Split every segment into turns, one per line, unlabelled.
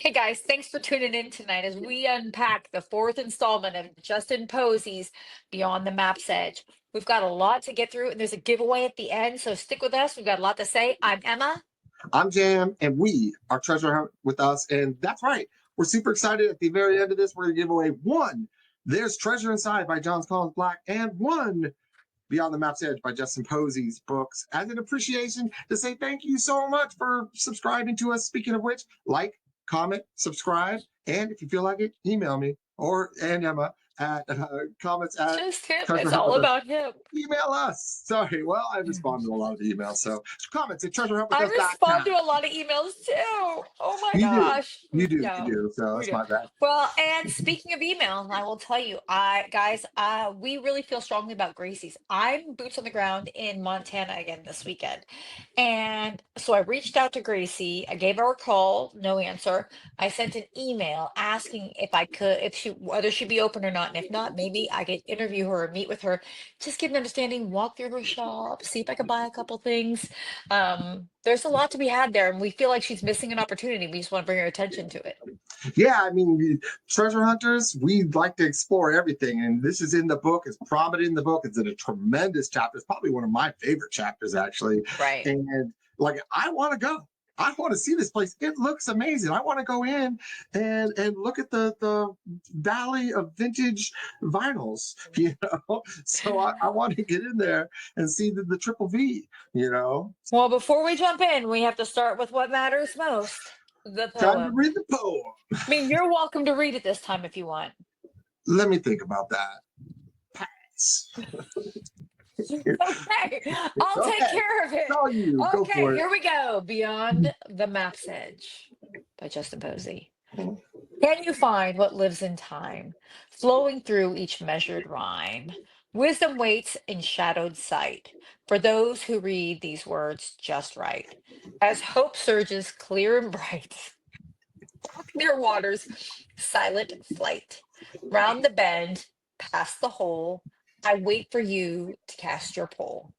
Hey guys, thanks for tuning in tonight as we unpack the fourth installment of Justin Posey's Beyond the Map's Edge. We've got a lot to get through, and there's a giveaway at the end, so stick with us. We've got a lot to say. I'm Emma.
I'm Jam, and we are Treasure Hunt with us. And that's right. We're super excited. At the very end of this, we're going to give away one. There's Treasure Inside by John Collins Black, and one Beyond the Map's Edge by Justin Posey's books as an appreciation to say thank you so much for subscribing to us. Speaking of which, like, comment, subscribe, and if you feel like it, email me and Emma at comments at
Just him.
Treasure
It's
Hunt
all
with us.
about him.
Email us. Sorry. Well, I respond to a lot of the emails. So comments at
I respond
treasurehuntwithus.com.
to a lot of emails too. Oh my
You do.
gosh.
You
Yeah,
do. So
we
that's
do.
my bad.
Well, and speaking of email, I will tell you, we really feel strongly about Gracie's. I'm boots on the ground in Montana again this weekend. And so I reached out to Gracie. I gave her a call, no answer. I sent an email asking if I could, if she, whether she'd be open or not. And if not, maybe I could interview her or meet with her, just get an understanding, walk through her shop, see if I could buy a couple things. There's a lot to be had there, and we feel like she's missing an opportunity. We just want to bring her attention to it.
Yeah, I mean, treasure hunters, we like to explore everything. And this is in the book. It's prominent in the book. It's in a tremendous chapter. It's probably one of my favorite chapters, actually.
Right.
And like, I want to go. I want to see this place. It looks amazing. I want to go in and look at the valley of vintage vinyls, So I want to get in there and see the triple V.
Well, before we jump in, we have to start with what matters most, the
Time to
poem.
read the poem.
I mean, you're welcome to read it this time if you want.
Let me think about that. Pass.
Okay, I'll
Go
take
ahead.
care of it.
It's all you. Go
Okay,
for it.
here we go. Beyond the Map's Edge by Justin Posey. Can you find what lives in time, flowing through each measured rhyme? Wisdom waits in shadowed sight for those who read these words just right. As hope surges clear and bright, clear waters, silent flight. Round the bend, past the hole, I wait for you to cast your pole.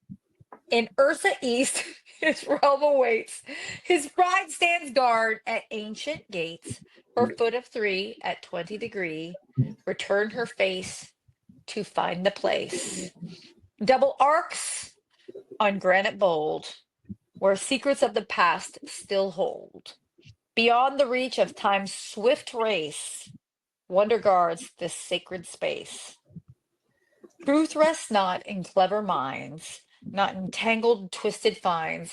In Ursa East, his realm awaits. His bride stands guard at ancient gates. Her foot of three at 20 degree. Return her face to find the place. Double arcs on granite bold, where secrets of the past still hold. Beyond the reach of time's swift race, wonder guards this sacred space. Truth rests not in clever minds, not in tangled, twisted finds.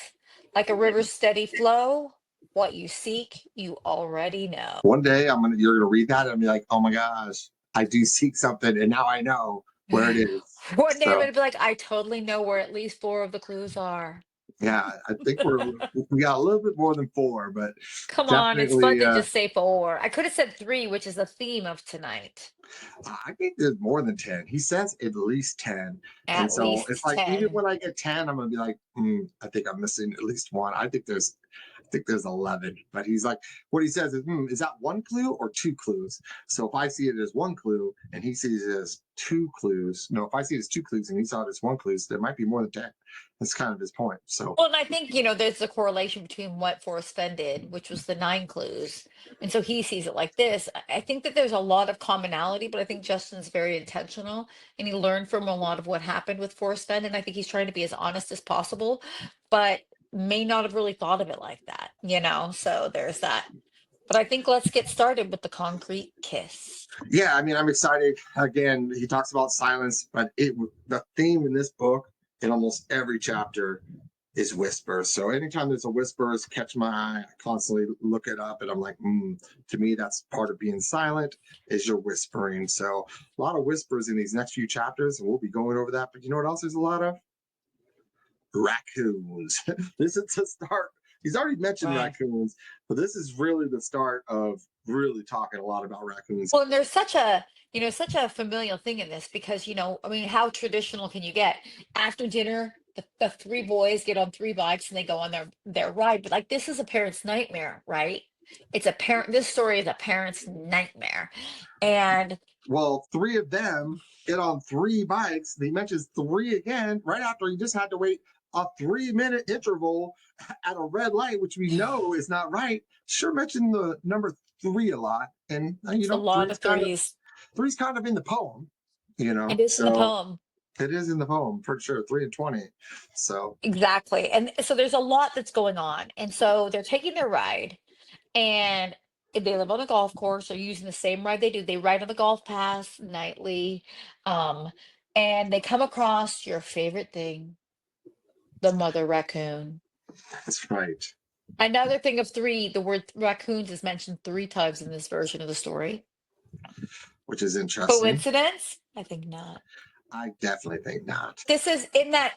Like a river's steady flow, what you seek, you already know.
One day you're gonna read that and be like, oh my gosh, I do seek something, and now I know where it is.
One day I'm
So
gonna be like, I totally know where at least four of the clues are.
yeah, I think we got a little bit more than four, but
Come on, it's fun
definitely
to just say four. I could have said three, which is the theme of tonight.
I think there's more than 10. He says at least 10. And
At
so it's
least
like even
10.
when I get 10, I'm gonna be like, I think I'm missing at least one. I think there's 11. But he's like, what he says is that one clue or two clues? So if I see it as one clue and he sees it as two clues, no, if I see it as two clues and he saw it as one clue, so there might be more than 10. That's kind of his point. So
Well, and I think, there's a correlation between what Forrest Fenn did, which was the nine clues. And so he sees it like this. I think that there's a lot of commonality, but I think Justin's very intentional and he learned from a lot of what happened with Forrest Fenn. And I think he's trying to be as honest as possible, but may not have really thought of it like that. So there's that. But I think let's get started with the concrete kiss.
yeah, I mean, I'm excited. Again, he talks about silence, but the theme in this book in almost every chapter is whispers. So anytime there's a whispers catch my eye, I constantly look it up and I'm like, to me, that's part of being silent is your whispering. So a lot of whispers in these next few chapters, and we'll be going over that. But you know what else there's a lot of? Raccoons. This is the start. He's already mentioned
Right.
raccoons, but this is really the start of really talking a lot about raccoons.
Well, and there's such a familial thing in this because, I mean, how traditional can you get? After dinner, the three boys get on three bikes and they go on their ride. But like this is a parent's nightmare, right? This story is a parent's nightmare. And
Well, three of them get on three bikes. He mentions three again right after he just had to wait a 3-minute interval at a red light, which we know is not right. Sure mentioned the number three a lot, and
It's a lot of threes.
three's kind of in the poem,
It is in the
so
poem.
it is in the poem for sure. 3 and 20. So
Exactly. And so there's a lot that's going on. And so they're taking their ride, and they live on a golf course. They're using the same ride they do. They ride on the golf pass nightly. Um, and they come across your favorite thing, the mother raccoon.
that's right,
Another thing of three, the word raccoons is mentioned three times in this version of the story.
which is interesting.
Coincidence? I think not.
I definitely think not.
This is in that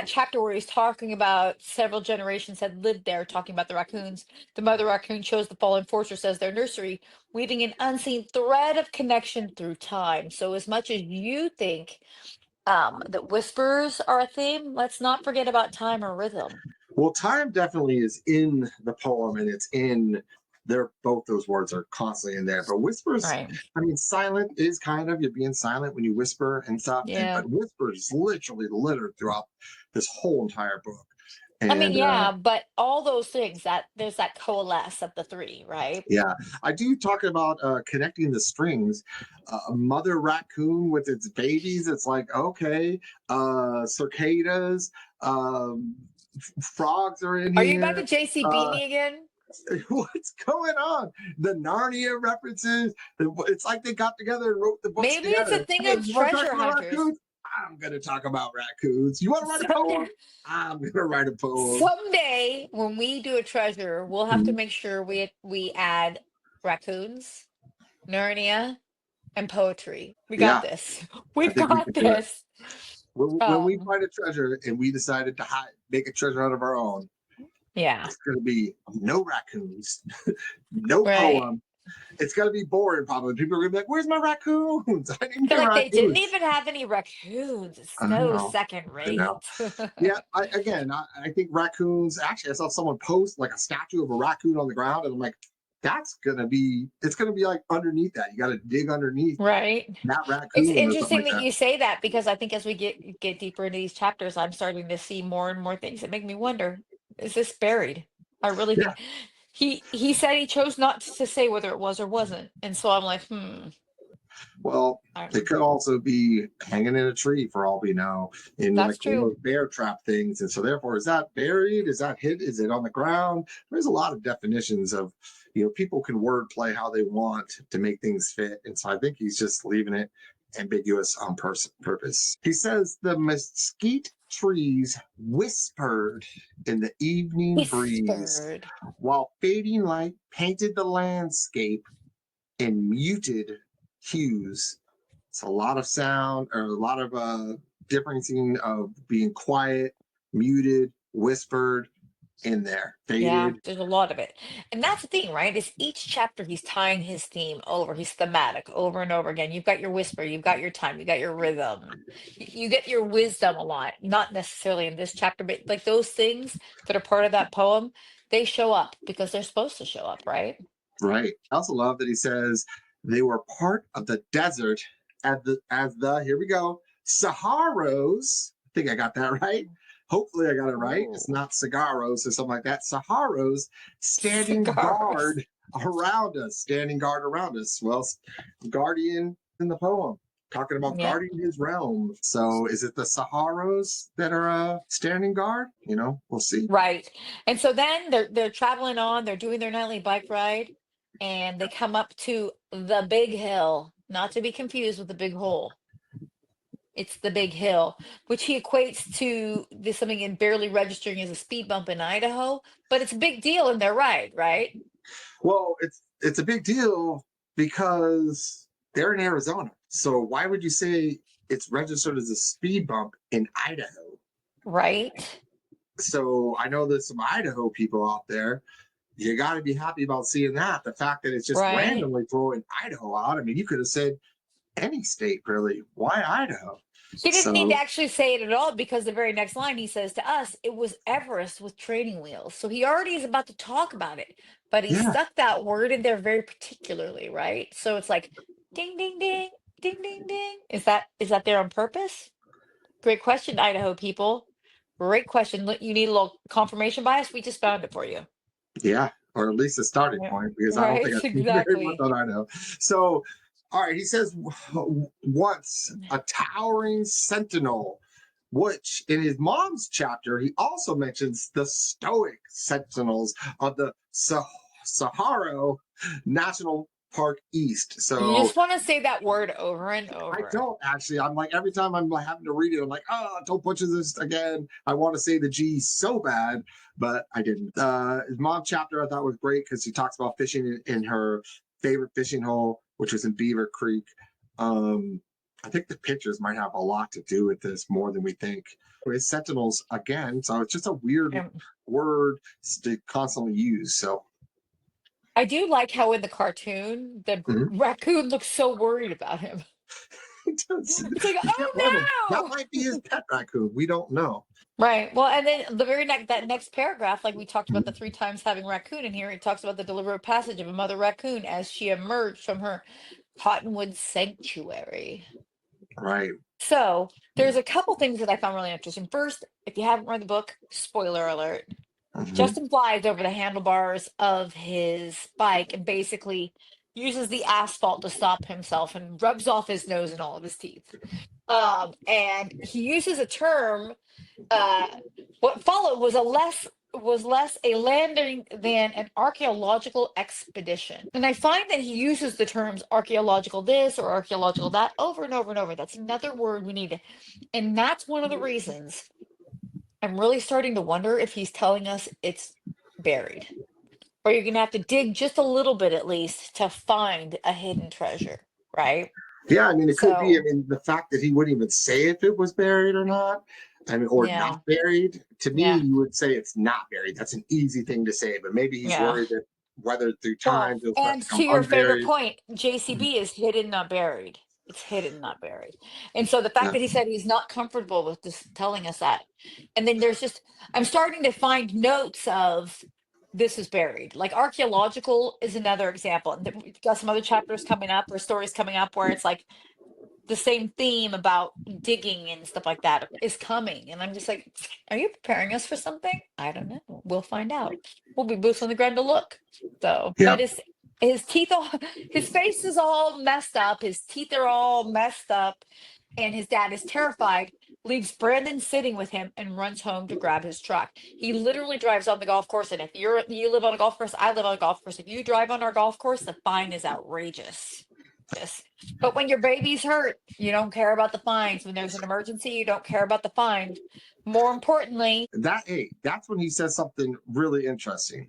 chapter where he's talking about several generations had lived there, talking about the raccoons. The mother raccoon chose the fallen fortress as their nursery, weaving an unseen thread of connection through time. So as much as you think that whispers are a theme, let's not forget about time or rhythm.
Well, time definitely is in the poem, and it's in there. Both those words are constantly in there. But whispers,
Right.
I mean, silent is kind of you're being silent when you whisper and stuff.
Yeah.
But whispers literally littered throughout this whole entire book.
I mean,
And
yeah, but all those things that there's that coalesce of the three, right?
yeah, I do talk about connecting the strings. A mother raccoon with its babies. It's like okay, cicadas, frogs are in
Are you about to
here.
JCB
Uh,
me again?
what's going on? The Narnia references. It's like they got together and wrote the books
Maybe it's a
together.
thing
Hey,
of
you want to talk
treasure
about
hunters.
raccoons? I'm going to talk about raccoons. You want to write a
Someday,
poem? I'm going to write a poem.
someday when we do a treasure, we'll have to
Mhm.
make sure we add raccoons, Narnia, and poetry. We got
Yeah,
this.
I
We've
think we
got
can do it.
this.
When we
Um,
find a treasure and we decided to make a treasure out of our own,
yeah,
it's going to be no raccoons, no
right.
poem. It's going to be boring, probably. People are going to be like, "Where's my raccoons? I
I
didn't
feel
get
like they didn't
raccoons."
even have any raccoons. It's
I
so
know.
second
I know.
rate.
Yeah, I think raccoons. Actually, I saw someone post like a statue of a raccoon on the ground, and I'm like, it's gonna be like underneath that. You got to dig underneath
Right.
that
It's
raccoon or something
interesting
like
that
that.
you say that because I think as we get deeper into these chapters, I'm starting to see more and more things that make me wonder, is this buried? I really
Yeah.
think he said he chose not to say whether it was or wasn't. And so I'm like,
Well,
I,
it could also be hanging in a tree for all we know, in
that's
like one of
true.
those bear trap things. And so, therefore, is that buried? Is that hid? Is it on the ground? There's a lot of definitions of, people can wordplay how they want to make things fit. And so, I think he's just leaving it ambiguous on purpose. He says the mesquite trees whispered in the evening breeze,
Whispered.
while fading light painted the landscape in muted hues. It's a lot of sound or a lot of differencing of being quiet, muted, whispered in there,
Yeah,
faded.
there's a lot of it. And that's the thing, right? Is each chapter he's tying his theme over, he's thematic over and over again. You've got your whisper, you've got your time, you got your rhythm. You get your wisdom a lot, not necessarily in this chapter, but like those things that are part of that poem, they show up because they're supposed to show up, right?
Right. I also love that he says they were part of the desert as the here we go Saharos. I think I got that right. Hopefully I got it right.
Ooh,
It's not cigarros or something like that. Saharos standing
cigars.
guard around us, standing guard around us. Well, guardian in the poem talking about
Yeah,
guarding his realm. So is it the Saharos that are standing guard? We'll see.
right. And so then they're traveling on, they're doing their nightly bike ride, and they come up to the big hill, not to be confused with the big hole. It's the big hill, which he equates to this something in barely registering as a speed bump in Idaho, but it's a big deal in their ride, right?
Well, it's a big deal because they're in Arizona. So why would you say it's registered as a speed bump in Idaho?
Right?
So I know there's some Idaho people out there. You got to be happy about seeing that. The fact that it's just
Right.
randomly throwing Idaho out. I mean, you could have said any state, really. Why Idaho?
He didn't need to
So
actually say it at all because the very next line he says to us, it was Everest with training wheels. So he already is about to talk about it, but he
yeah,
stuck that word in there very particularly, right? So it's like ding ding ding, ding ding ding. Is that there on purpose? Great question, Idaho people. Great question. You need a little confirmation bias? We just found it for you.
yeah. or at least a starting
Yeah.
point, because I don't
Right,
think I've seen very much
exactly.
on Idaho. So, all right, he says once a towering sentinel, which in his mom's chapter, he also mentions the stoic sentinels of the Sahara National Park East.
You
So
just want to say that word over and
I
over.
don't actually. I'm like, every time I'm like having to read it, I'm like, oh, don't butcher this again. I want to say the G so bad, but I didn't. His mom chapter I thought was great because he talks about fishing in her favorite fishing hole, which was in Beaver Creek. I think the pictures might have a lot to do with this more than we think. His sentinels again, so it's just a weird word to constantly use. So
I do like how in the cartoon the
mhm.
raccoon looks so worried about him. It's like,
You can't blame him. That
oh no!
might be his pet raccoon. We don't know.
Right. Well, and then the very next that next paragraph, like we talked about the three times having raccoon in here, it talks about the deliberate passage of a mother raccoon as she emerged from her cottonwood sanctuary.
Right.
So there's a couple things that I found really interesting. First, if you haven't read the book, spoiler alert,
Mhm.
Justin flies over the handlebars of his bike and basically uses the asphalt to stop himself and rubs off his nose and all of his teeth. And he uses a term. Uh, what followed was less a landing than an archaeological expedition. And I find that he uses the terms archaeological this or archaeological that over and over and over. That's another word we need. And that's one of the reasons I'm really starting to wonder if he's telling us it's buried. Or you're gonna have to dig just a little bit at least to find a hidden treasure, right?
Yeah, I mean, it could be. I
So
mean, the fact that he wouldn't even say if it was buried or not, I mean, or not
yeah,
buried. To me,
yeah,
you would say it's not buried. That's an easy thing to say, but maybe he's
yeah.
worried that whether through
Well,
time it'll start
and
to
to
become
your favorite
unburied.
point,
Mhm.
JCB is hidden, not buried. It's hidden, not buried. And so the fact
Yeah,
that he said he's not comfortable with this telling us that. And then there's just, I'm starting to find notes of this is buried. Like archaeological is another example. And then we've got some other chapters coming up or stories coming up where it's like the same theme about digging and stuff like that is coming. And I'm just like, are you preparing us for something? I don't know. We'll find out. We'll be boots on the ground to look. So,
yeah,
but his teeth all his face is all messed up. His teeth are all messed up, and his dad is terrified. Leaves Brandon sitting with him and runs home to grab his truck. He literally drives on the golf course. And if you live on a golf course, I live on a golf course. If you drive on our golf course, the fine is outrageous. Yes. But when your baby's hurt, you don't care about the fines. When there's an emergency, you don't care about the fine. More importantly,
that's when he says something really interesting.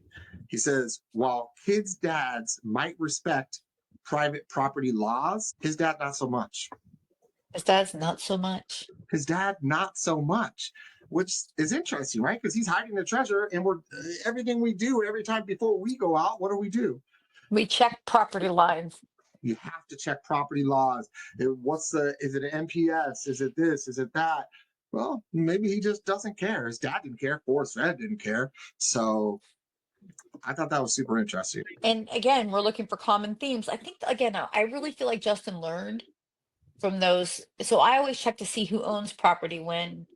He says, while kids' dads might respect private property laws, his dad not so much.
his dad's not so much.
His dad not so much, which is interesting, right? Because he's hiding the treasure, and we're everything we do every time before we go out. What do?
We check property lines.
You have to check property laws. What's the? Is it an MPS? Is it this? Is it that? Well, maybe he just doesn't care. His dad didn't care. Forrest Fed didn't care. So I thought that was super interesting.
And again, we're looking for common themes. I think again, I really feel like Justin learned from those. So I always check to see who owns property when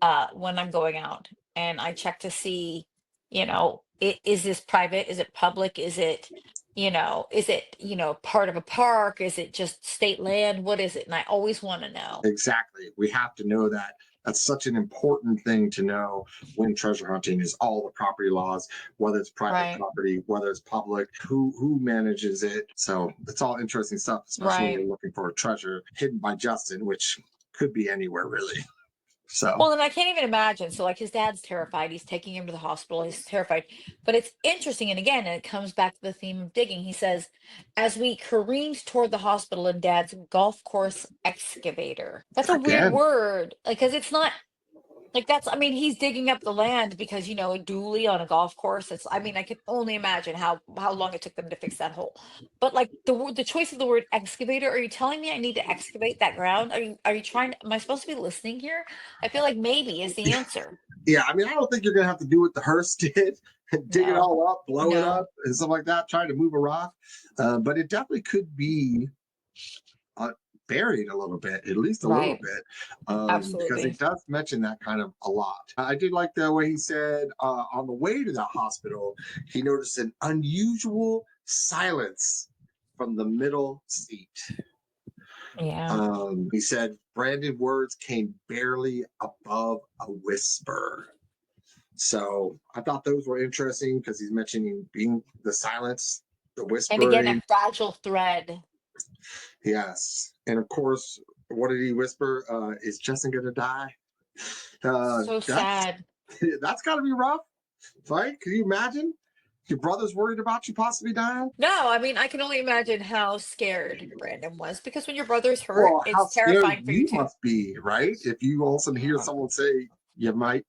I'm going out. And I check to see, is this private? Is it public? Is it part of a park? Is it just state land? What is it? And I always want to know.
Exactly. We have to know that. That's such an important thing to know when treasure hunting is all the property laws, whether it's private
Right,
property, whether it's public, who manages it. So it's all interesting stuff, especially when
right.
you're looking for a treasure hidden by Justin, which could be anywhere really. So
Well, and I can't even imagine. So, like, his dad's terrified. He's taking him to the hospital. He's terrified. But it's interesting. And again, it comes back to the theme of digging. He says, as we careened toward the hospital in dad's golf course excavator. That's a weird
again,
word. Like, because it's not like I mean, he's digging up the land because, a dually on a golf course. I mean, I can only imagine how long it took them to fix that hole. But like the choice of the word excavator, are you telling me I need to excavate that ground? Are you trying am I supposed to be listening here? I feel like maybe is the answer.
yeah, I mean, I don't think you're gonna have to do what the hearse did, dig it
No,
all up, blow it
no.
up, and stuff like that, trying to move a rock. But it definitely could be uh, buried a little bit, at least a little
Right.
bit, because
Absolutely.
it does mention that kind of a lot. I did like the way he said on the way to the hospital, he noticed an unusual silence from the middle seat.
Yeah.
He said branded words came barely above a whisper. So I thought those were interesting because he's mentioning being the silence, the
And again, a
whispering.
fragile thread.
Yes. And of course, what did he whisper? Is Justin gonna die?
So
That's
sad.
that's gotta be rough, right? Can you imagine? Your brother's worried about you possibly dying?
No, I mean, I can only imagine how scared Brandon was because when your brother's hurt,
Well, how
it's
scared
terrifying for you
you
too.
must be, right? If you also hear
Yeah.
someone say you might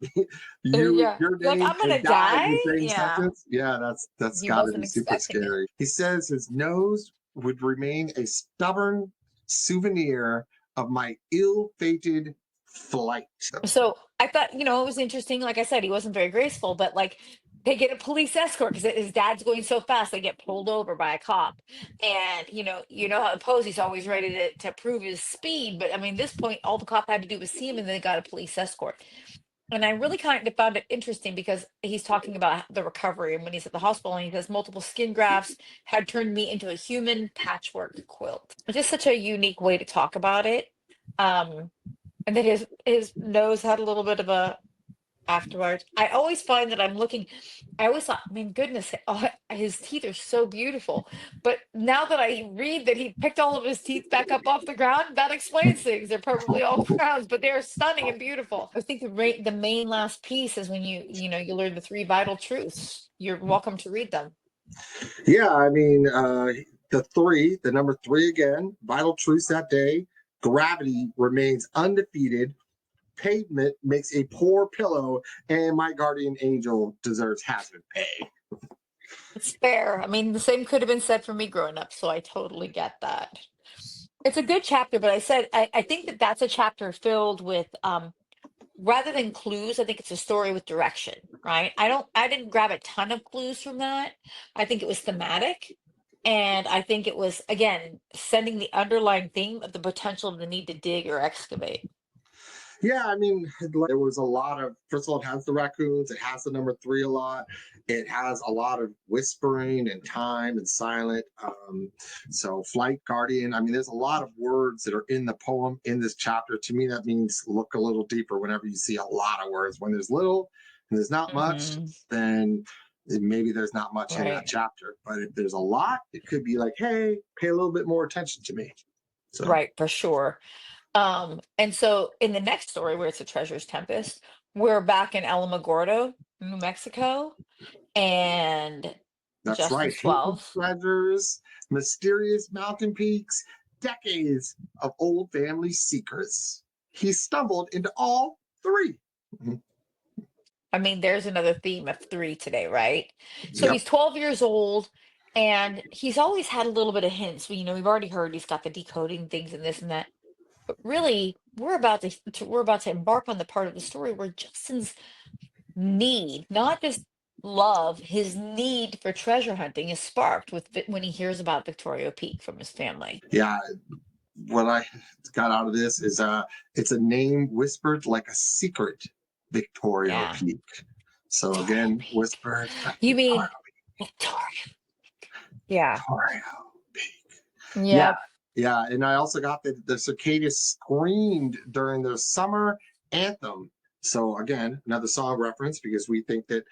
Yeah.
your
You're like,
name
I'm
and
gonna
die in
die?
the same
Yeah.
sentence, yeah, that's
He
gotta be
wasn't
super
expecting it.
scary. He says his nose would remain a stubborn souvenir of my ill-fated flight.
So I thought, it was interesting. Like I said, he wasn't very graceful, but like they get a police escort because his dad's going so fast, they get pulled over by a cop. And how the Posey's always ready to prove his speed. But I mean, this point, all the cop had to do was see him, and then they got a police escort. And I really kind of found it interesting because he's talking about the recovery and when he's at the hospital and he says multiple skin grafts had turned me into a human patchwork quilt. It's just such a unique way to talk about it. Um, and then his nose had a little bit of a afterwards. I always find that I always thought, I mean, goodness, his teeth are so beautiful. But now that I read that he picked all of his teeth back up off the ground, that explains things. They're probably all crowns, but they're stunning and beautiful. I think the main last piece is when you learn the three vital truths. You're welcome to read them.
Yeah, I mean, the number three again, vital truths that day. Gravity remains undefeated. Pavement makes a poor pillow, and my guardian angel deserves hazard pay.
It's fair. I mean, the same could have been said for me growing up, so I totally get that. It's a good chapter, but I think that that's a chapter filled with rather than clues. I think it's a story with direction, right? I didn't grab a ton of clues from that. I think it was thematic, and I think it was again sending the underlying theme of the potential of the need to dig or excavate.
Yeah, I mean, there was a lot of, first of all, it has the raccoons, it has the number three a lot, it has a lot of whispering and time and silent. So, flight guardian, I mean, there's a lot of words that are in the poem in this chapter. To me, that means look a little deeper whenever you see a lot of words. When there's little and there's not much,
Hmm.
then maybe there's not much in that
Right.
chapter. But if there's a lot, it could be like, hey, pay a little bit more attention to me. So,
Right, for sure. And so in the next story, where it's a treasure's tempest, we're back in Alamogordo, New Mexico, and
that's right.
Justin's
Hidden
12.
treasures, mysterious mountain peaks, decades of old family secrets. He stumbled into all three. Mhm.
I mean, there's another theme of three today, right? So
Yep.
he's 12 years old, and he's always had a little bit of hints. We've already heard he's got the decoding things and this and that. But really, we're about to embark on the part of the story where Justin's need, not just love, his need for treasure hunting is sparked when he hears about Victoria Peak from his family.
Yeah. What I got out of this is it's a name whispered like a secret, Victoria
Yeah,
Peak. So
Victoria
again,
Peak.
whispered
You
Victoria,
mean Victoria? Yeah.
Victoria Peak. Yeah,
Yep.
yeah. And I also got that the cicadas screamed during their summer anthem. So again, another song reference because we think that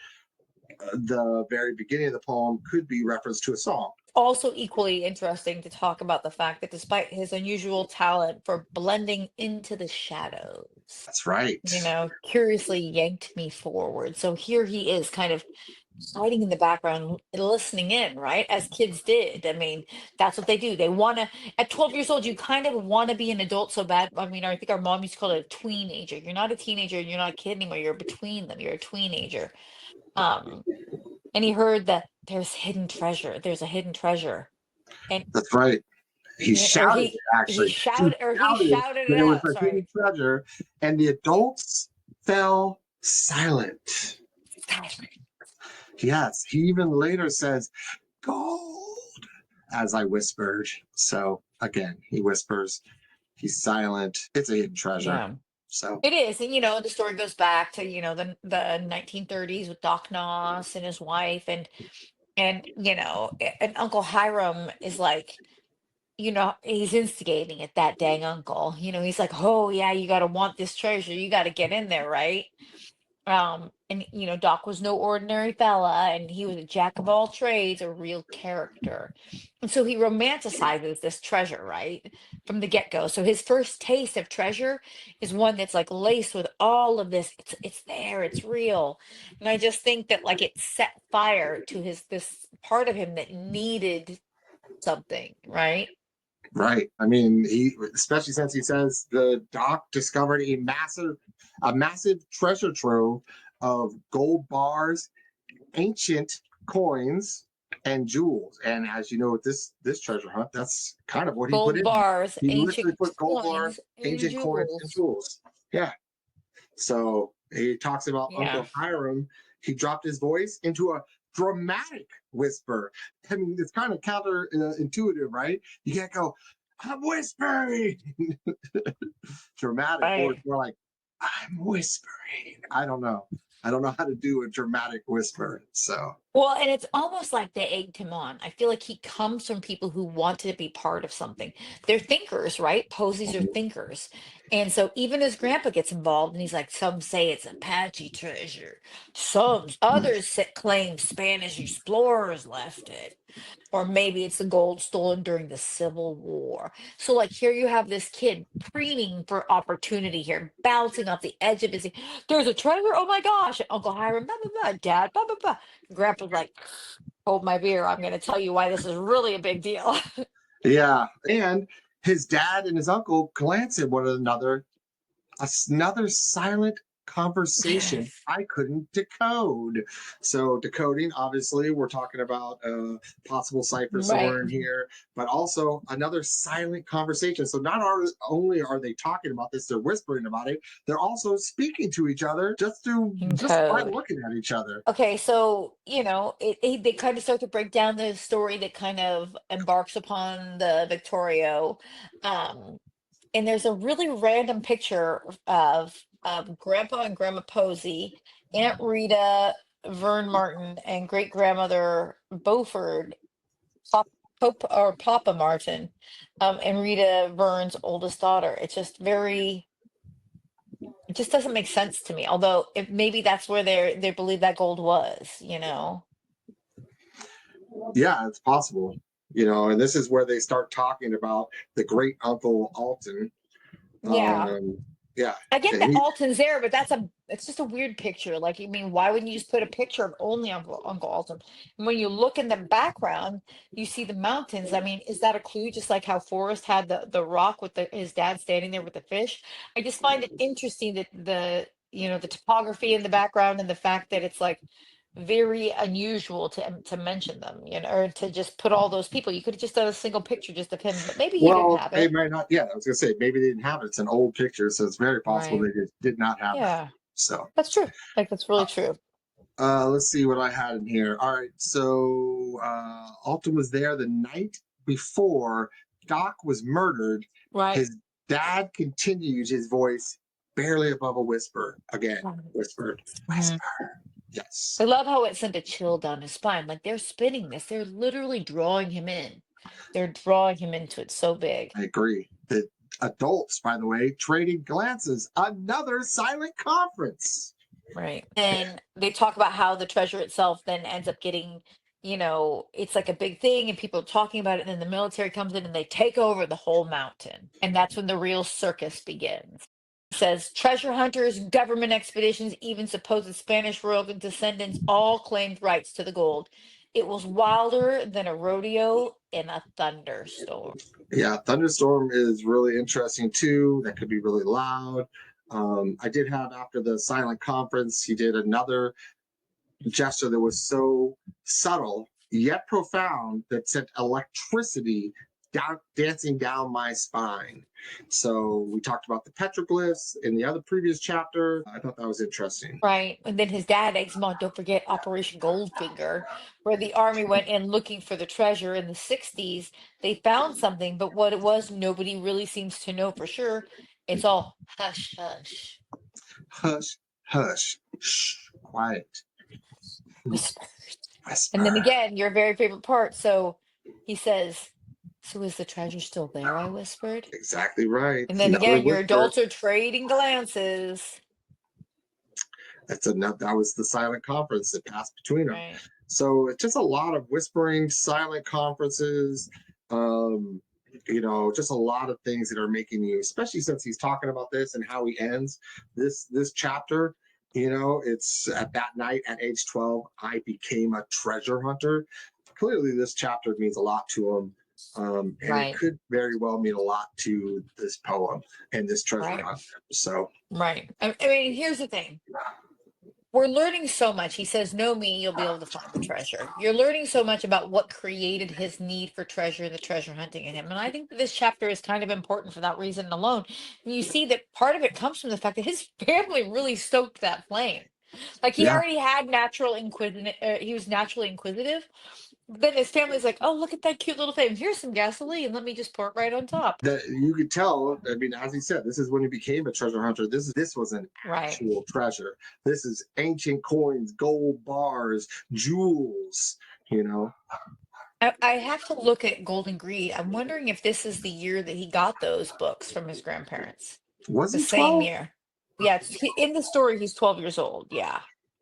the very beginning of the poem could be reference to a song.
Also equally interesting to talk about the fact that despite his unusual talent for blending into the shadows,
That's right.
curiously yanked me forward. So here he is kind of hiding in the background, listening in, right? As kids did. I mean, that's what they do. They want to, at 12 years old, you kind of want to be an adult so bad. I mean, I think our mom used to call it a tweenager. You're not a teenager and you're not a kid anymore. You're between them. You're a tweenager. Um, and he heard that there's hidden treasure. There's a hidden treasure. And
That's right. He
or
shouted it actually.
he
Shouted it
shouted it
that it was
out.
a hidden
Sorry.
treasure, and the adults fell silent. Yes, he even later says, "Gold," as I whispered. So again, he whispers, He's silent. It's a hidden treasure.
Yeah.
So
It is, and the story goes back to the 1930s with Doc Noss and his wife, and Uncle Hiram is like, he's instigating it. That dang uncle, he's like, oh yeah, you got to want this treasure, you got to get in there, right? And Doc was no ordinary fella, and he was a jack of all trades, a real character. And so he romanticizes this treasure, right? From the get-go. So his first taste of treasure is one that's like laced with all of this. It's there, it's real. And I just think that like it set fire to his this part of him that needed something, right?
right. I mean, he especially since he says the doc discovered a massive treasure trove of gold bars, ancient coins, and jewels. And as you know, with this treasure hunt, that's kind of what he put
Gold
in.
bars,
He literally
ancient
put gold bars,
coins, and
ancient coins, and
jewels.
jewels. Yeah. So he talks about
Yeah.
Uncle Hiram. He dropped his voice into a dramatic whisper. I mean, it's kind of counterintuitive, right? You can't go, I'm whispering. Dramatic, or
Right.
it's more like, I'm whispering. I don't know. I don't know how to do a dramatic whisper. So,
Well, and it's almost like they egged him on. I feel like he comes from people who wanted to be part of something. They're thinkers, right? Posies are thinkers. And so even his grandpa gets involved and he's like, some say it's Apache treasure. Claim Spanish explorers left it. Or maybe it's the gold stolen during the Civil War. So, like, here you have this kid preening for opportunity here, bouncing off the edge of his seat. There's a treasure. Oh my gosh. Uncle Hiram, blah, blah, blah. Dad, blah, blah, blah. Grandpa's like, hold my beer. I'm going to tell you why this is really a big deal.
yeah. And his dad and his uncle glance at one another. Another silent conversation I couldn't decode. So decoding, obviously, we're talking about a possible cipher
Right.
somewhere in here, but also another silent conversation. So only are they talking about this, they're whispering about it. They're also speaking to each other
In
just by
code.
looking at each other.
Okay, so they kind of start to break down the story that kind of embarks upon the Victorio, um, and there's a really random picture of Grandpa and Grandma Posey, Aunt Rita, Vern Martin, and great grandmother Beaufort, Papa Martin, and Rita Vern's oldest daughter. It's just it just doesn't make sense to me. Although if maybe that's where they believe that gold was.
Yeah, it's possible. And this is where they start talking about the great Uncle Alton.
Yeah.
Yeah,
I get that
and
Alton's there, but it's just a weird picture. Like, I mean, why wouldn't you just put a picture of only Uncle Alton? And when you look in the background, you see the mountains. I mean, is that a clue? Just like how Forrest had the rock with his dad standing there with the fish. I just find it interesting that the topography in the background and the fact that it's like very unusual to mention them, or to just put all those people. You could have just done a single picture just of him, but maybe he didn't
well,
have
they
it.
might not. Yeah, I was gonna say maybe they didn't have it. It's an old picture, so it's very possible
Right.
they did not have that.
Yeah,
So,
that's true. Like, that's really true.
let's see what I had in here. All right, so Alton was there the night before Doc was murdered.
Right.
His dad continued his voice barely above a whisper. Again,
Right.
whispered,
Mhm.
whisper. Yes,
I love how it sent a chill down his spine. Like they're spinning this. They're literally drawing him in. They're drawing him into it so big.
I agree. The adults, by the way, trading glances. Another silent conference.
Right. And they talk about how the treasure itself then ends up getting, it's like a big thing and people are talking about it. And then the military comes in and they take over the whole mountain. And that's when the real circus begins. It says treasure hunters, government expeditions, even supposed Spanish royal descendants all claimed rights to the gold. It was wilder than a rodeo in a thunderstorm.
Yeah, thunderstorm is really interesting too. That could be really loud. I did have after the silent conference, he did another gesture that was so subtle yet profound that sent electricity dancing down my spine. So we talked about the petroglyphs in the other previous chapter. I thought that was interesting.
Right. And then his dad eggs him on, don't forget Operation Goldfinger, where the army went in looking for the treasure in the 60s. They found something, but what it was, nobody really seems to know for sure. It's all hush, hush.
Hush, hush, shh, quiet,
Whisper. And then
whisper.
again, your very favorite part. So he says, so is the treasure still there? I whispered.
Exactly right.
And then
Another
again, your
whisper.
adults are trading glances.
That was the silent conference that passed between them.
Right.
So it's just a lot of whispering, silent conferences. Just a lot of things that are making you, especially since he's talking about this and how he ends this chapter. It's at that night at age 12, I became a treasure hunter. Clearly, this chapter means a lot to him. And it could very well mean a lot to this poem and this treasure hunt. So,
right. I mean, here's the thing. We're learning so much. He says, know me, you'll be able to find the treasure. You're learning so much about what created his need for treasure and the treasure hunting in him. And I think that this chapter is kind of important for that reason alone. And you see that part of it comes from the fact that his family really stoked that flame. Like he already had he was naturally inquisitive. Then his family's like, oh, look at that cute little flame. Here's some gasoline. Let me just pour it right on top.
that you could tell. I mean, as he said, this is when he became a treasure hunter. This was an actual treasure. This is ancient coins, gold bars, jewels.
I have to look at Golden Greed. I'm wondering if this is the year that he got those books from his grandparents.
Was
The
he
same
12?
year. Yeah, in the story, he's 12 years old. Yeah.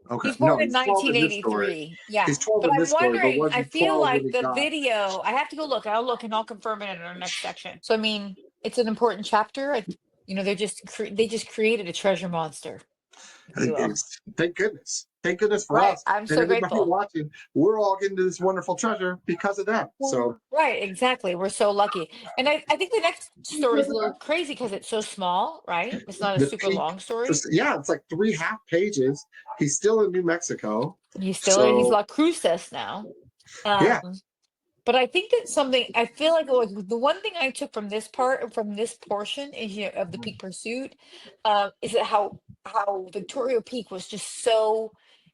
Okay.
He's born in
He's 12 in this story.
1983. Yeah.
He's 12
But
in
I'm
this story, but
wondering,
was
I
he
feel
12 when
like
he
the
got?
video, I have to go look. I'll look and I'll confirm it in our next section. So, I mean, it's an important chapter. They just created a treasure monster, if you will.
Thank goodness. Thank goodness for
Right.
us.
I'm
And
so
everybody
grateful.
watching, we're all getting to this wonderful treasure because of them. So
Right, exactly. We're so lucky. And I think the next story is a little crazy because it's so small, right? It's not a
the
super
peak,
long story.
it's like 3 half pages. He's still in New Mexico.
He's La Cruces now.
Yeah.
But I think that I feel like the one thing I took from this portion is, of the Peak Pursuit, is that how Victoria Peak was just so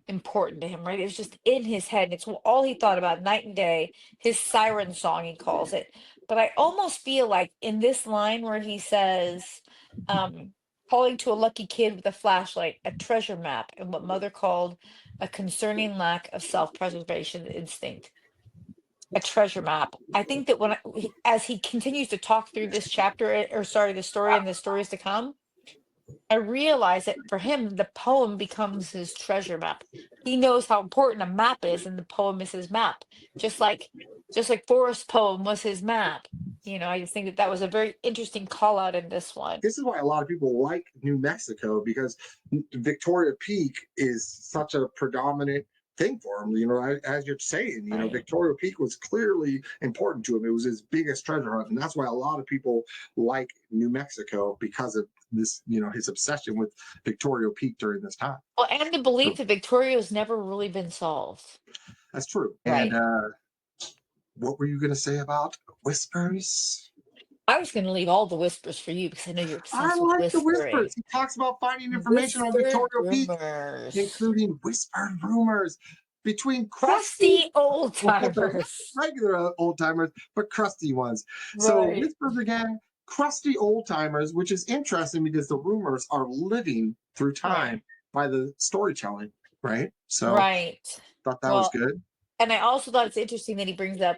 important to him, right? It was just in his head. And it's all he thought about night and day. His siren song, he calls it. But I almost feel like in this line where he says, calling to a lucky kid with a flashlight, a treasure map, and what mother called a concerning lack of self-preservation instinct. A treasure map. I think that as he continues to talk through this chapter, or sorry, the story and the stories to come, I realize that for him, the poem becomes his treasure map. He knows how important a map is, and the poem is his map. Just like Forrest's poem was his map. I just think that was a very interesting call out in this one.
This is why a lot of people like New Mexico, because Victoria Peak is such a predominant thing for him. As you're saying,
Right.
Victoria Peak was clearly important to him. It was his biggest treasure hunt, and that's why a lot of people like New Mexico, because of this, his obsession with Victoria Peak during this time.
Well, and the belief that Victoria has never really been solved.
That's true.
Right.
And what were you going to say about whispers?
I was going to leave all the whispers for you because I know you're obsessed with whispering.
The whispers. He talks about finding information on Victoria Peak, including whispered rumors between
crusty old timers,
regular old timers, but crusty ones. Right. So whispers again, crusty old timers, which is interesting because the rumors are living through time by the storytelling, right? So thought that was good.
And I also thought it's interesting that he brings up,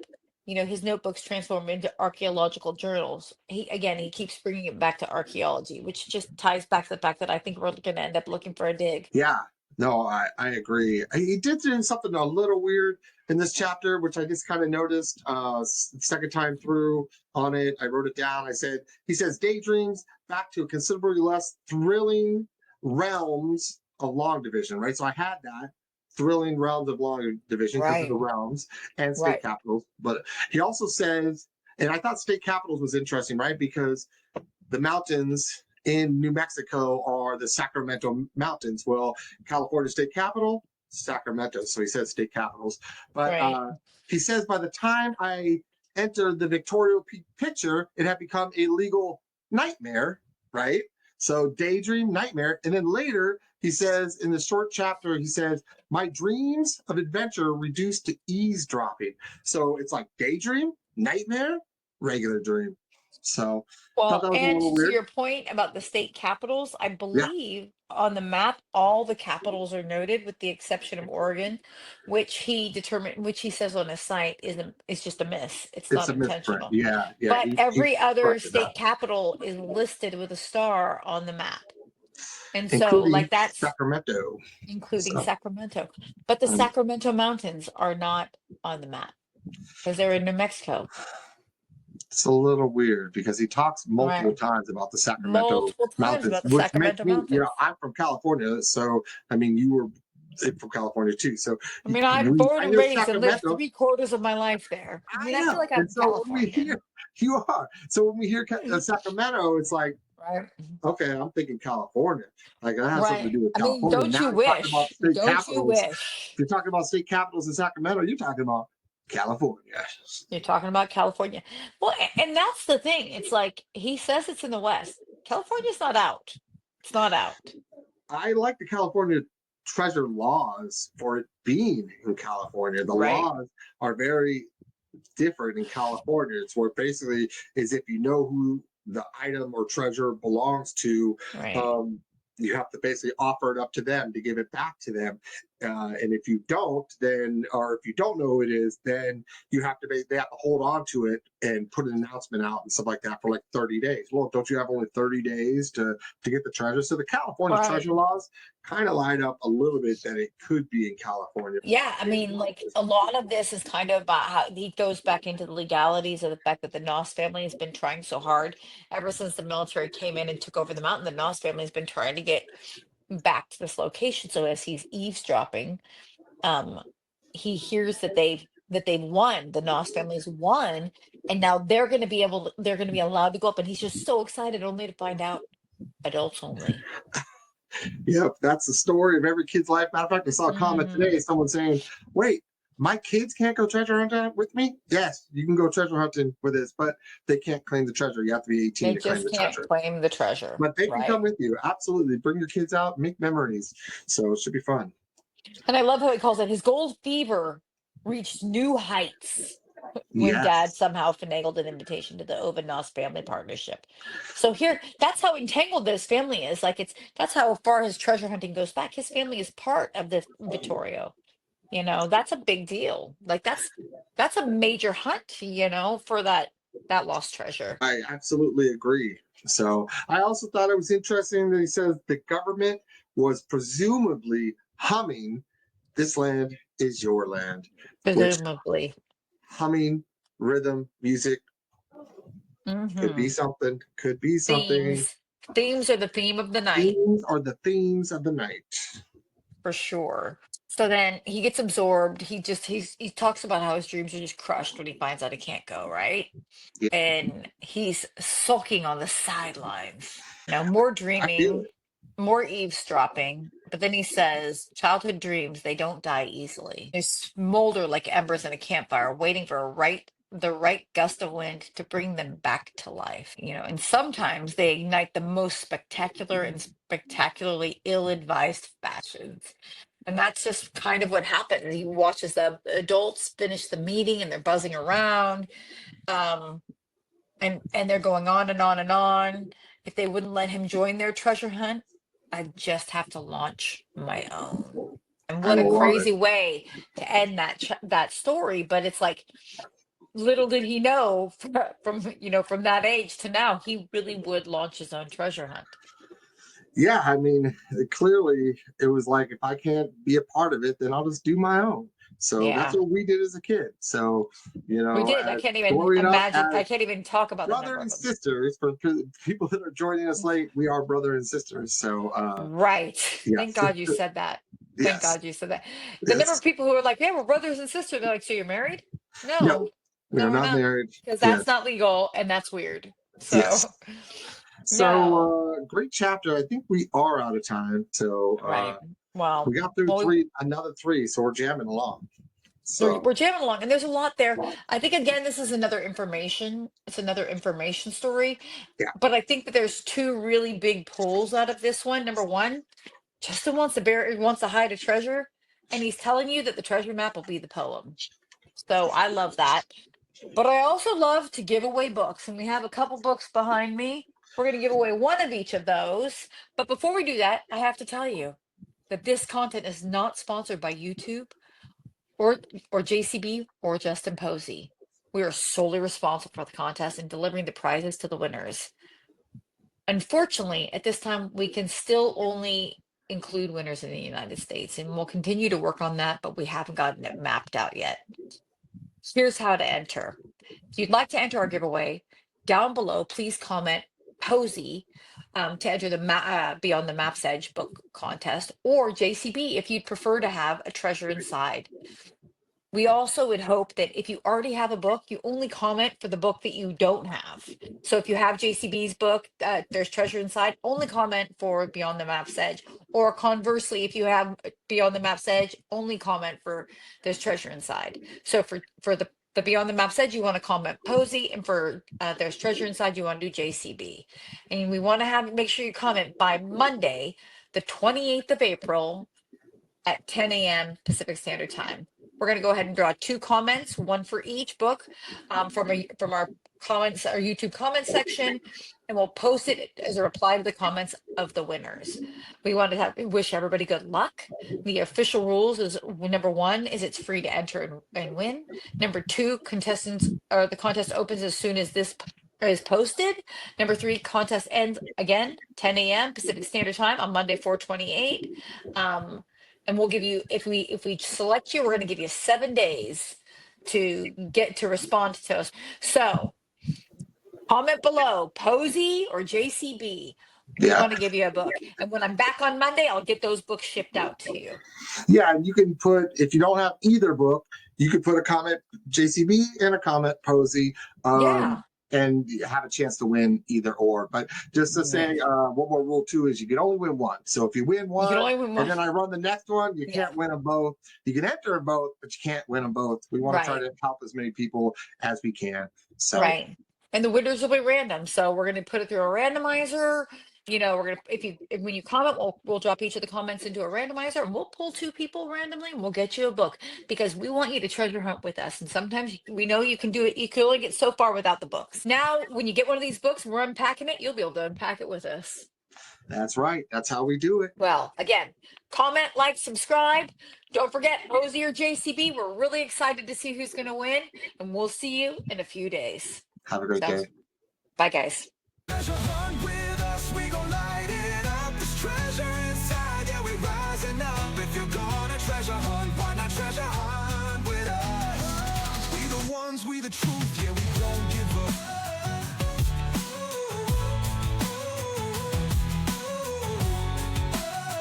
his notebooks transform into archaeological journals. He keeps bringing it back to archaeology, which just ties back to the fact that I think we're going to end up looking for a dig.
Yeah, no, I agree. He did do something a little weird in this chapter, which I just kind of noticed second time through on it. I wrote it down. He says, daydreams back to a considerably less thrilling realms of long division, right? So I had that. Thrilling realms of long division because of the realms and state capitals. But he also says, and I thought state capitals was interesting, right? Because the mountains in New Mexico are the Sacramento Mountains. Well, California state capital, Sacramento. So he says state capitals. But he says, by the time I entered the Victoria picture, it had become a legal nightmare, right? So daydream, nightmare. And then later, he says in the short chapter, he says, my dreams of adventure reduced to eavesdropping. So it's like daydream, nightmare, regular dream. So I thought
Well,
that was a
and
little
to
weird.
your point about the state capitals, I
Yeah,
believe on the map all the capitals are noted with the exception of Oregon, which he says on his site is just a miss. It's
it's
not
a misprint.
intentional.
Yeah, yeah.
But
He
every other
corrected that,
state capital is listed with a star on the map. And so
including
like that's
Sacramento.
including
So
Sacramento. But the
um,
Sacramento Mountains are not on the map because they're in New Mexico.
it's a little weird because he talks multiple
Right.
times about the Sacramento
Multiple times
mountains,
about the
which makes
Sacramento
me,
Mountains.
I'm from California, so I mean, you were from California too. So
I mean, I'm born
I
and
hear
raised and lived
Sacramento,
3/4 of my life there. I
I
mean, I feel
know,
like I'm
and so when we
Californian,
hear you are, so when we hear Sacramento, it's like,
right?
okay, I'm thinking California, like that has something to
Right.
do with
I mean,
California.
don't
Now
you
you're talking about
wish?
state
Don't you
capitals.
wish?
If you're talking about state capitals in Sacramento, you're talking about California.
You're talking about California. Well, and that's the thing. It's like he says it's in the West. California's not out. It's not out.
I like the California treasure laws for it being in California. The
Right.
laws are very different in California. It's where basically is if you know who the item or treasure belongs to,
Right.
um, you have to basically offer it up to them to give it back to them. And if you don't, then, or if you don't know who it is, then you have to, they have to hold on to it and put an announcement out and stuff like that for like 30 days. Well, don't you have only 30 days to get the treasure? So the California
Right.
treasure laws kind of line up a little bit that it could be in California.
Yeah, I mean, like a lot of this is kind of about how he goes back into the legalities of the fact that the Noss family has been trying so hard ever since the military came in and took over the mountain. The Noss family has been trying to get back to this location. So as he's eavesdropping, um, he hears that they've won. The Noss family's won, and now they're going to be allowed to go up. And he's just so excited, only to find out adults only.
Yep, that's the story of every kid's life. Matter of fact, I saw a comment
Mm,
today, someone saying, wait, my kids can't go treasure hunting with me? Yes, you can go treasure hunting with us, but they can't claim the treasure. You have to be 18
they
to claim
just
the
can't
treasure.
claim the treasure,
But they can come
right?
with you. Absolutely. Bring your kids out, make memories. So it should be fun.
And I love how he calls it his gold fever reached new heights when dad
Yes.
somehow finagled an invitation to the Ovid-Noss family partnership. So here, that's how entangled this family is. Like that's how far his treasure hunting goes back. His family is part of the Vittorio. That's a big deal. Like that's a major hunt, for that lost treasure.
I absolutely agree. So I also thought it was interesting that he says the government was presumably humming, this land is your land, which
Presumably.
humming, rhythm, music could be
Hmm.
something, could be something.
Themes. Themes are the theme of the night.
Themes are the themes of the night.
For sure. So then he gets absorbed. He talks about how his dreams are just crushed when he finds out he can't go, right?
Yeah,
And he's sulking on the sidelines. More
I feel
dreaming,
it.
more eavesdropping. But then he says, childhood dreams, they don't die easily. They smolder like embers in a campfire, waiting for the right gust of wind to bring them back to life. And sometimes they ignite the most spectacular and spectacularly ill-advised fashions. And that's just kind of what happened. He watches the adults finish the meeting and they're buzzing around. Um, and they're going on and on and on. If they wouldn't let him join their treasure hunt, I'd just have to launch my own. And
I
what a
love it.
crazy way to end that story. But it's like little did he know from that age to now, he really would launch his own treasure hunt.
Yeah, I mean, clearly it was like if I can't be a part of it, then I'll just do my own. So that's
Yeah,
what we did as a kid. So,
we did. I
as
can't even
growing up
imagine. I
as
can't even talk about the
brother
number of
and
them.
sisters, for people that are joining us late, we are brother and sisters. So,
Right. Thank
yes,
God you said that. Thank
yes,
God you said that. The number
yes.
of people who are like, yeah, we're brothers and sisters. They're like, so you're married?
No,
No,
we
no,
are
we're
not
not.
married.
Because that's
Yes,
not legal and that's weird.
yes.
So, no.
So, great chapter. I think we are out of time. So,
Right. Well,
we got through
well,
another three. So we're jamming along. So
We're jamming along, and there's a lot there. I think again, this is another information. It's another information story,
yeah,
but I think that there's two really big pulls out of this one. Number one, Justin wants to hide a treasure, and he's telling you that the treasure map will be the poem. So I love that. But I also love to give away books, and we have a couple books behind me. We're going to give away one of each of those. But before we do that, I have to tell you that this content is not sponsored by YouTube or JCB or Justin Posey. We are solely responsible for the contest and delivering the prizes to the winners. Unfortunately, at this time, we can still only include winners in the United States, and we'll continue to work on that, but we haven't gotten it mapped out yet. Here's how to enter. If you'd like to enter our giveaway, down below, please comment Posey to enter the Beyond the Map's Edge book contest, or JCB if you'd prefer to have a treasure inside. We also would hope that if you already have a book, you only comment for the book that you don't have. So if you have JCB's book, there's treasure inside, only comment for Beyond the Map's Edge. Or conversely, if you have Beyond the Map's Edge, only comment for there's treasure inside. So for the Beyond the Map's Edge, you want to comment Posey, and for there's treasure inside, you want to do JCB. And we want to make sure you comment by Monday, the 28th of April at 10 a.m. Pacific Standard Time. We're going to go ahead and draw two comments, one for each book from our comments, our YouTube comment section, and we'll post it as a reply to the comments of the winners. We want to wish everybody good luck. The official rules is number one is it's free to enter and win. Number two, the contest opens as soon as this is posted. Number three, contest ends again 10 a.m. Pacific Standard Time on Monday, 4/28. And we'll give you, if we select you, we're going to give you 7 days to get to respond to us. So comment below, Posey or JCB. We
yeah,
want to give you a book. And when I'm back on Monday, I'll get those books shipped out to you.
yeah. And you can put, if you don't have either book, you could put a comment JCB and a comment Posey.
Yeah.
And have a chance to win either or. But just to say, one more rule too is you can only win one. So if you win one, and then I run the next one, you can't win them both. You can enter them both, but you can't win them both. We want to try to help as many people as we can. So
right. And the winners will be random. So we're going to put it through a randomizer. You know, we're gonna when you comment, we'll drop each of the comments into a randomizer, and we'll pull two people randomly, and we'll get you a book because we want you to treasure hunt with us. And sometimes we know you can do it. You can only get so far without the books. Now, when you get one of these books, we're unpacking it. You'll be able to unpack it with us.
that's right. That's how we do it.
Well, again, comment, like, subscribe. Don't forget Posey or JCB. We're really excited to see who's going to win, and we'll see you in a few days.
Have a great day.
Bye, guys.